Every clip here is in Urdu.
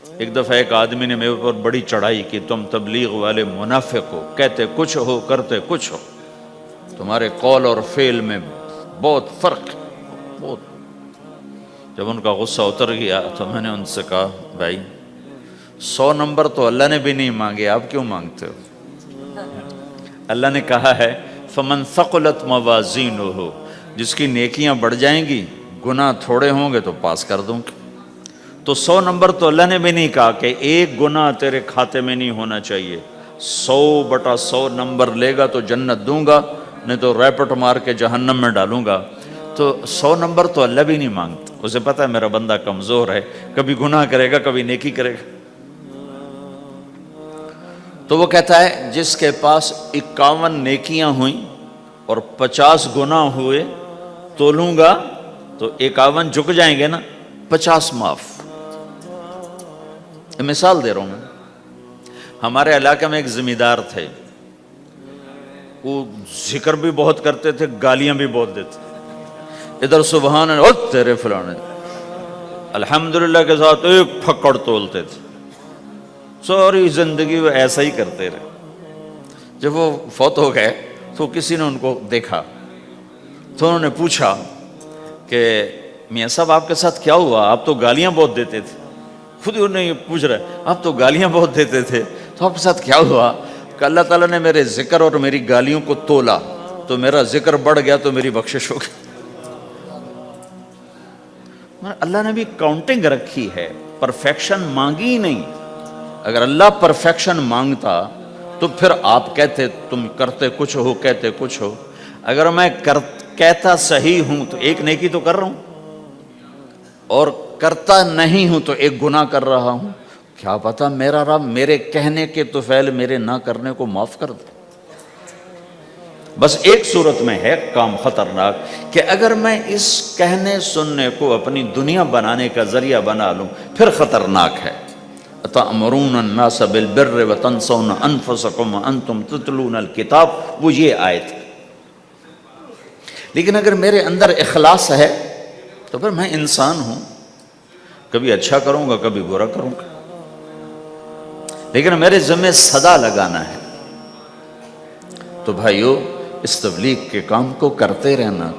ایک دفعہ ایک آدمی نے میرے پر بڑی چڑھائی کی، تم تبلیغ والے منافق ہو، کہتے کچھ ہو کرتے کچھ ہو، تمہارے قول اور فعل میں بہت فرق ہے، بہت۔ جب ان کا غصہ اتر گیا تو میں نے ان سے کہا بھائی 100 نمبر تو اللہ نے بھی نہیں مانگے، آپ کیوں مانگتے ہو؟ اللہ نے کہا ہے فمن ثقلت موازینہ، جس کی نیکیاں بڑھ جائیں گی گناہ تھوڑے ہوں گے تو پاس کر دوں گا۔ تو 100 نمبر تو اللہ نے بھی نہیں کہا کہ ایک گناہ تیرے کھاتے میں نہیں ہونا چاہیے، 100/100 نمبر لے گا تو جنت دوں گا، نہیں تو ریپٹ مار کے جہنم میں ڈالوں گا۔ تو 100 نمبر تو اللہ بھی نہیں مانگتا، اسے پتہ ہے میرا بندہ کمزور ہے، کبھی گناہ کرے گا کبھی نیکی کرے گا۔ تو وہ کہتا ہے جس کے پاس 51 نیکیاں ہوئیں اور 50 گناہ ہوئے تولوں گا تو 51 جھک جائیں گے نا، 50 معاف۔ مثال دے رہا ہوں میں، ہمارے علاقے میں ایک زمیندار تھے، وہ ذکر بھی بہت کرتے تھے، گالیاں بھی بہت دیتے، ادھر سبحان اللہ تیرے فلانے، الحمدللہ کے ساتھ ایک پھکڑ تولتے تھے، ساری زندگی وہ ایسا ہی کرتے رہے۔ جب وہ فوت ہو گئے تو کسی نے ان کو دیکھا تو انہوں نے پوچھا کہ میاں صاحب آپ کے ساتھ کیا ہوا، آپ تو گالیاں بہت دیتے تھے۔ خود انہوں نے یہ پوچھ رہے آپ تو گالیاں بہت دیتے تھے تو آپ کے ساتھ کیا ہوا؟ کہ اللہ تعالیٰ نے میرے ذکر اور میری گالیوں کو تولا تو میرا ذکر بڑھ گیا تو میری بخشش ہو گئی۔ اللہ نے بھی کاؤنٹنگ رکھی ہے، پرفیکشن مانگی ہی نہیں۔ اگر اللہ پرفیکشن مانگتا تو پھر آپ کہتے تم کرتے کچھ ہو کہتے کچھ ہو۔ اگر میں کہتا صحیح ہوں تو ایک نیکی تو کر رہا ہوں، اور کرتا نہیں ہوں تو ایک گناہ کر رہا ہوں۔ کیا پتا میرا رب میرے کہنے کے طفیل میرے نہ کرنے کو معاف کر دے۔ بس ایک صورت میں ہے کام خطرناک کہ اگر میں اس کہنے سننے کو اپنی دنیا بنانے کا ذریعہ بنا لوں پھر خطرناک ہے۔ تأمرون الناس بالبر وتنسون انفسکم وانتم تتلون الکتاب، وہ یہ آیت ہے۔ لیکن اگر میرے اندر اخلاص ہے تو پھر میں انسان ہوں، کبھی اچھا کروں گا کبھی برا کروں گا، لیکن میرے ذمہ صدا لگانا ہے۔ تو بھائیو اس تبلیغ کے کام کو کرتے رہنا،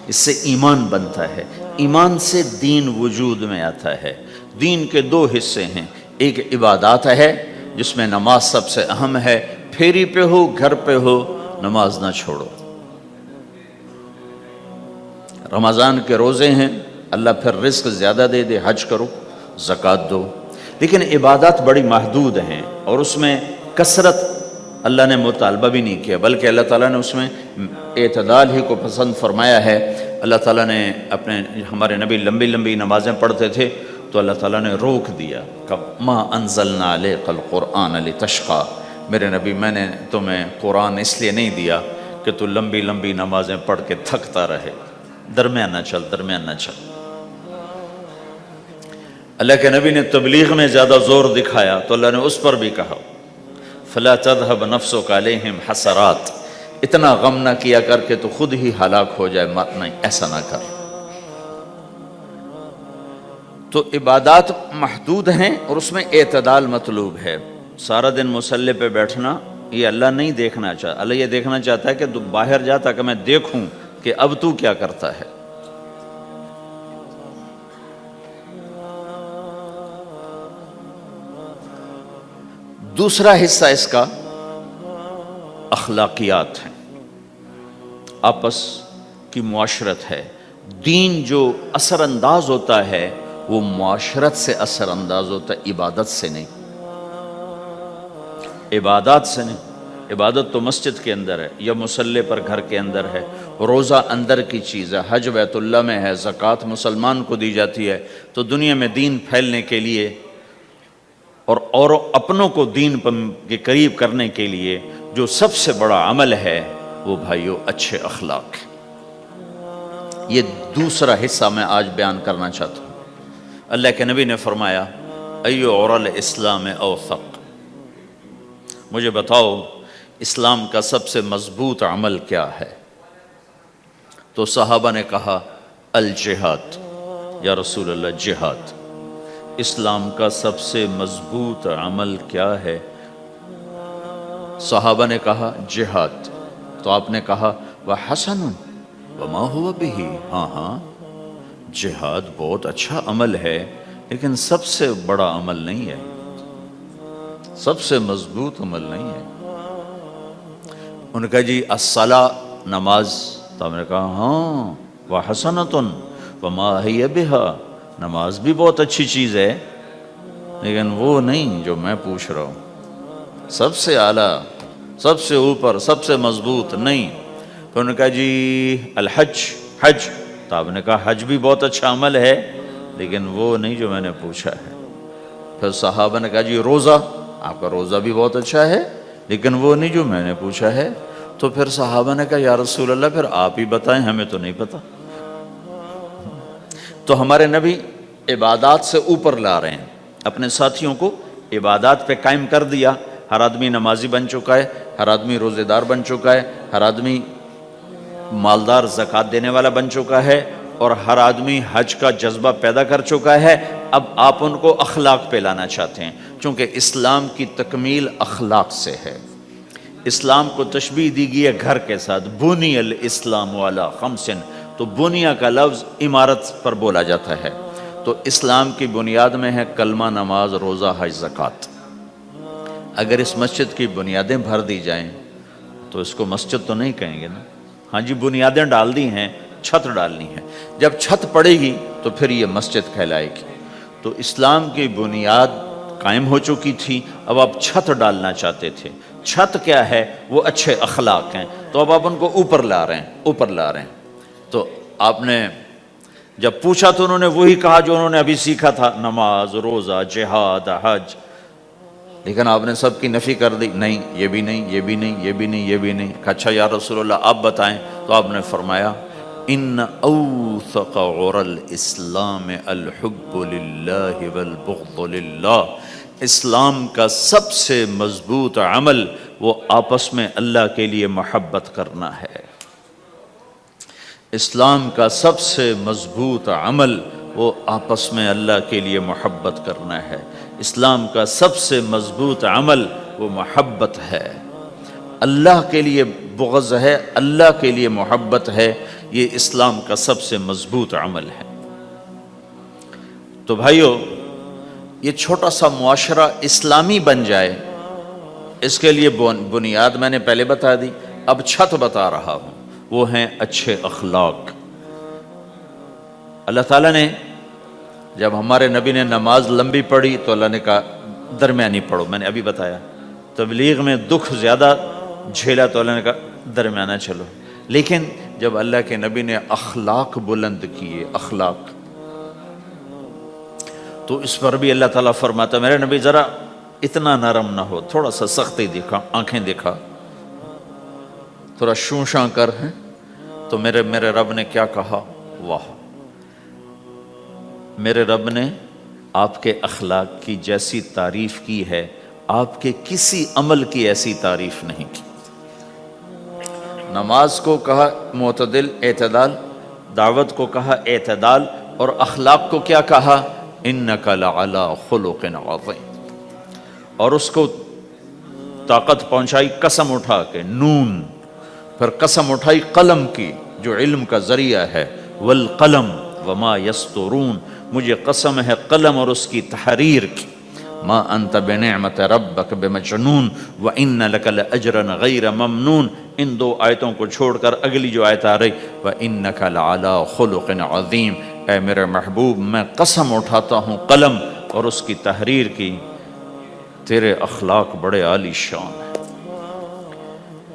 اس سے ایمان بنتا ہے، ایمان سے دین وجود میں آتا ہے۔ دین کے 2 حصے ہیں، ایک عبادات ہے جس میں نماز سب سے اہم ہے، پھیری پہ ہو گھر پہ ہو نماز نہ چھوڑو۔ رمضان کے روزے ہیں، اللہ پھر رزق زیادہ دے دے، حج کرو، زکوٰۃ دو، لیکن عبادات بڑی محدود ہیں اور اس میں کثرت اللہ نے مطالبہ بھی نہیں کیا، بلکہ اللہ تعالیٰ نے اس میں اعتدال ہی کو پسند فرمایا ہے۔ اللہ تعالیٰ نے ہمارے نبی لمبی لمبی نمازیں پڑھتے تھے تو اللہ تعالیٰ نے روک دیا کہ ما انزلنا علیک القرآن لتشقی، میرے نبی میں نے تمہیں قرآن اس لیے نہیں دیا کہ تو لمبی لمبی نمازیں پڑھ کے تھکتا رہے، درمیانہ چل۔ اللہ کے نبی نے تبلیغ میں زیادہ زور دکھایا تو اللہ نے اس پر بھی کہا فلا تذهب نفسك علیہم حسرات، اتنا غم نہ کیا کر کے تو خود ہی ہلاک ہو جائے، نہیں ایسا نہ کر۔ تو عبادات محدود ہیں اور اس میں اعتدال مطلوب ہے۔ سارا دن مصلی پہ بیٹھنا یہ اللہ نہیں دیکھنا چاہتا، اللہ یہ دیکھنا چاہتا ہے کہ تو باہر جا تاکہ میں دیکھوں کہ اب تو کیا کرتا ہے۔ دوسرا حصہ اس کا اخلاقیات ہیں، آپس کی معاشرت ہے۔ دین جو اثر انداز ہوتا ہے وہ معاشرت سے اثر انداز ہوتا ہے، عبادت سے نہیں، عبادات سے نہیں۔ عبادت تو مسجد کے اندر ہے یا مصلی پر گھر کے اندر ہے، روزہ اندر کی چیز ہے، حج بیت اللہ میں ہے، زکوٰۃ مسلمان کو دی جاتی ہے۔ تو دنیا میں دین پھیلنے کے لیے اور اپنوں کو دین کے قریب کرنے کے لیے جو سب سے بڑا عمل ہے وہ بھائیو اچھے اخلاق ہے۔ یہ دوسرا حصہ میں آج بیان کرنا چاہتا ہوں۔ اللہ کے نبی نے فرمایا ایو عُرَى الاسلام اوثق، مجھے بتاؤ اسلام کا سب سے مضبوط عمل کیا ہے؟ تو صحابہ نے کہا الجہاد، یا رسول اللہ جہاد۔ اسلام کا سب سے مضبوط عمل کیا ہے؟ صحابہ نے کہا جہاد، تو آپ نے کہا وَحَسَنٌ وَمَا هُوَ بِهِ، ہاں جہاد بہت اچھا عمل ہے لیکن سب سے بڑا عمل نہیں ہے، سب سے مضبوط عمل نہیں ہے۔ انہوں نے کہا جی الصلاۃ، نماز، تو ہم نے کہا ہاں وَحَسَنَةٌ وَمَا هِيَ بِهَا، نماز بھی بہت اچھی چیز ہے لیکن وہ نہیں جو میں پوچھ رہا ہوں، سب سے اعلیٰ، سب سے اوپر، سب سے مضبوط نہیں۔ تو انہوں نے کہا جی الحج، حج، تو آپ نے کہا حج بھی بہت اچھا عمل ہے لیکن وہ نہیں جو میں نے پوچھا ہے۔ پھر صحابہ نے کہا جی روزہ، آپ کا روزہ بھی بہت اچھا ہے لیکن وہ نہیں جو میں نے پوچھا ہے۔ تو پھر صحابہ نے کہا یا رسول اللہ پھر آپ ہی بتائیں، ہمیں تو نہیں پتا۔ تو ہمارے نبی عبادات سے اوپر لا رہے ہیں، اپنے ساتھیوں کو عبادات پہ قائم کر دیا۔ ہر آدمی نمازی بن چکا ہے، ہر آدمی روزے دار بن چکا ہے، ہر آدمی مالدار زکوٰۃ دینے والا بن چکا ہے، اور ہر آدمی حج کا جذبہ پیدا کر چکا ہے۔ اب آپ ان کو اخلاق پہ لانا چاہتے ہیں، چونکہ اسلام کی تکمیل اخلاق سے ہے۔ اسلام کو تشبیہ دی گئی ہے گھر کے ساتھ، بنی الاسلام علی خمس، تو بنیا کا لفظ عمارت پر بولا جاتا ہے۔ تو اسلام کی بنیاد میں ہے کلمہ، نماز، روزہ، حج، زکوٰۃ۔ اگر اس مسجد کی بنیادیں بھر دی جائیں تو اس کو مسجد تو نہیں کہیں گے نا، ہاں جی بنیادیں ڈال دی ہیں، چھت ڈالنی ہے، جب چھت پڑے گی تو پھر یہ مسجد کہلائے گی۔ تو اسلام کی بنیاد قائم ہو چکی تھی، اب آپ چھت ڈالنا چاہتے تھے۔ چھت کیا ہے؟ وہ اچھے اخلاق ہیں، تو اب آپ ان کو اوپر لا رہے ہیں، اوپر لا رہے ہیں۔ تو آپ نے جب پوچھا تو انہوں نے وہی کہا جو انہوں نے ابھی سیکھا تھا، نماز، روزہ، جہاد، حج، لیکن آپ نے سب کی نفی کر دی، نہیں یہ بھی نہیں، یہ بھی نہیں، یہ بھی نہیں، یہ بھی نہیں۔ کہا اچھا یا رسول اللہ آپ بتائیں، تو آپ نے فرمایا ان اوثق عر الاسلام الحب للہ والبغض للہ، اسلام کا سب سے مضبوط عمل وہ آپس میں اللہ کے لیے محبت کرنا ہے۔ اسلام کا سب سے مضبوط عمل وہ آپس میں اللہ کے لیے محبت کرنا ہے۔ اسلام کا سب سے مضبوط عمل وہ محبت ہے، اللہ کے لیے بغض ہے، اللہ کے لیے محبت ہے، یہ اسلام کا سب سے مضبوط عمل ہے۔ تو بھائیو، یہ چھوٹا سا معاشرہ اسلامی بن جائے، اس کے لیے بنیاد میں نے پہلے بتا دی، اب چھت بتا رہا ہوں، وہ ہیں اچھے اخلاق۔ اللہ تعالیٰ نے جب ہمارے نبی نے نماز لمبی پڑھی تو اللہ نے کہا درمیانی پڑھو، میں نے ابھی بتایا۔ تبلیغ میں دکھ زیادہ جھیلا تو اللہ نے کہا درمیانہ چلو۔ لیکن جب اللہ کے نبی نے اخلاق بلند کیے، اخلاق، تو اس پر بھی اللہ تعالیٰ فرماتا میرے نبی ذرا اتنا نرم نہ ہو، تھوڑا سا سختی دکھا، آنکھیں دکھا، تھوڑا شوں شاں کر ہیں۔ تو میرے رب نے کیا کہا؟ واہ، میرے رب نے آپ کے اخلاق کی جیسی تعریف کی ہے، آپ کے کسی عمل کی ایسی تعریف نہیں کی۔ نماز کو کہا معتدل، اعتدال، دعوت کو کہا اعتدال، اور اخلاق کو کیا کہا؟ انک لعلی خلق عظیم۔ اور اس کو طاقت پہنچائی قسم اٹھا کے، نون، پھر قسم اٹھائی قلم کی جو علم کا ذریعہ ہے، والقلم وما یسطرون، مجھے قسم ہے قلم اور اس کی تحریر کی، ما انت بنعمت ربک بمجنون وان لک لاجرا غیر ممنون۔ ان دو آیتوں کو چھوڑ کر اگلی جو آیت آ رہی، وانک لعلی خلق عظیم، اے میرے محبوب میں قسم اٹھاتا ہوں قلم اور اس کی تحریر کی، تیرے اخلاق بڑے عالی شان ہیں۔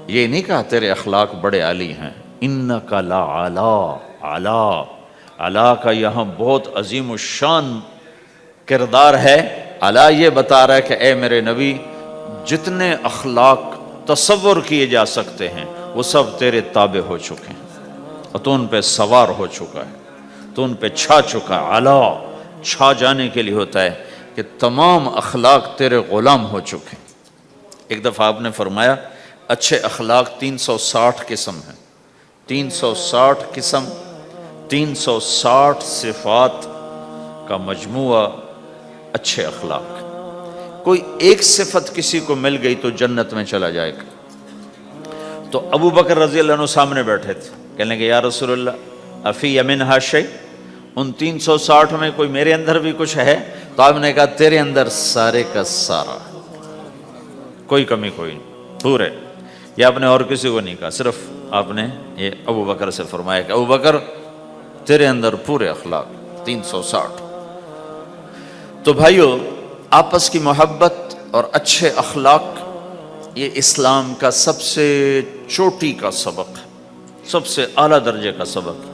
یہ نہیں کہا تیرے اخلاق بڑے عالی ہیں، انک لعلی، علا، علا کا یہاں بہت عظیم الشان کردار ہے۔ علا یہ بتا رہا ہے کہ اے میرے نبی، جتنے اخلاق تصور کیے جا سکتے ہیں وہ سب تیرے تابع ہو چکے ہیں، اور تو ان پہ سوار ہو چکا ہے، تو ان پہ چھا چکا ہے۔ علا چھا جانے کے لیے ہوتا ہے کہ تمام اخلاق تیرے غلام ہو چکے ہیں۔ ایک دفعہ آپ نے فرمایا اچھے اخلاق 360 قسم ہیں، 360 قسم، 360 صفات کا مجموعہ اچھے اخلاق. کوئی ایک صفت کسی کو مل گئی تو جنت میں چلا جائے گا. تو ابو بکر رضی اللہ عنہ سامنے بیٹھے تھے, کہنے لگے یا رسول اللہ افی یمنہا شیء, ان 360 میں کوئی میرے اندر بھی کچھ ہے؟ تو آپ نے کہا تیرے اندر سارے کا سارا, کوئی کمی کوئی نہیں, پورے. یہ آپ نے اور کسی کو نہیں کہا, صرف آپ نے یہ ابو بکر سے فرمایا کہ ابو بکر تیرے اندر پورے اخلاق 360. تو بھائیو, آپس کی محبت اور اچھے اخلاق یہ اسلام کا سب سے چوٹی کا سبق ہے, سب سے اعلیٰ درجے کا سبق.